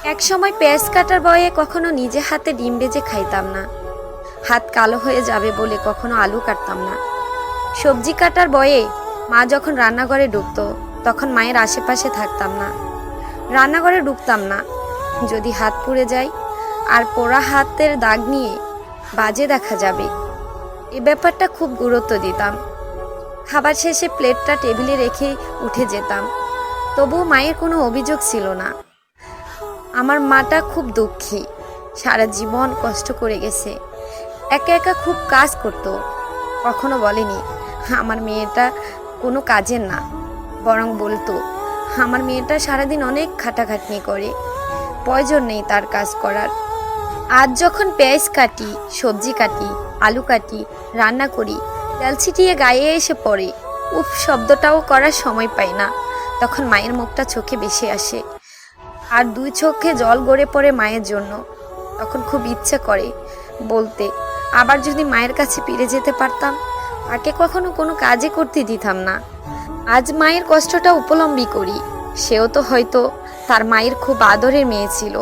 এক সময় পেঁয়াজ কাটার বয়ে কখনো নিজে হাতে ডিম ভেজে খাইতাম না। হাত কালো হয়ে যাবে বলে কখনো আলু কাটতাম না। সবজি কাটার বয়ে মা যখন রান্নাঘরে ঢুকতো তখন মায়ের আশেপাশে থাকতাম না, রান্নাঘরে ঢুকতাম না। যদি হাত পুড়ে যায় আর পোড়া হাতের দাগ নিয়ে বাজে দেখা যাবে, এ ব্যাপারটা খুব গুরুত্ব দিতাম। খাবার শেষে প্লেটটা টেবিলে রেখে উঠে যেতাম, তবুও মায়ের কোনো অভিযোগ ছিল না। আমার মাটা খুব দুঃখী, সারা জীবন কষ্ট করে গেছে, একা একা খুব কাজ করত। কখনো বলেনি আমার মেয়েটা কোনো কাজের না, বরং বলতো আমার মেয়েটা সারাদিন অনেক খাটাখাটনি করে, প্রয়োজন নেই তার কাজ করার। আজ যখন পেঁয়াজ কাটি, সবজি কাটি, আলু কাটি, রান্না করি, তেল ছিটিয়ে গায়ে এসে পড়ে, উফ শব্দটাও করার সময় পাই না। তখন মায়ের মুখটা চোখে ভেসে আসে, আর দুই চোখে জল গড়ে পড়ে মায়ের জন্য। তখন খুব ইচ্ছে করে বলতে, আবার যদি মায়ের কাছে ফিরে যেতে পারতাম, তাকে কখনো কোনো কাজে করতে দিতাম না। আজ মায়ের কষ্টটা উপলব্ধি করি, সেও তো হয়তো তার মায়ের খুব আদরের মেয়ে ছিল।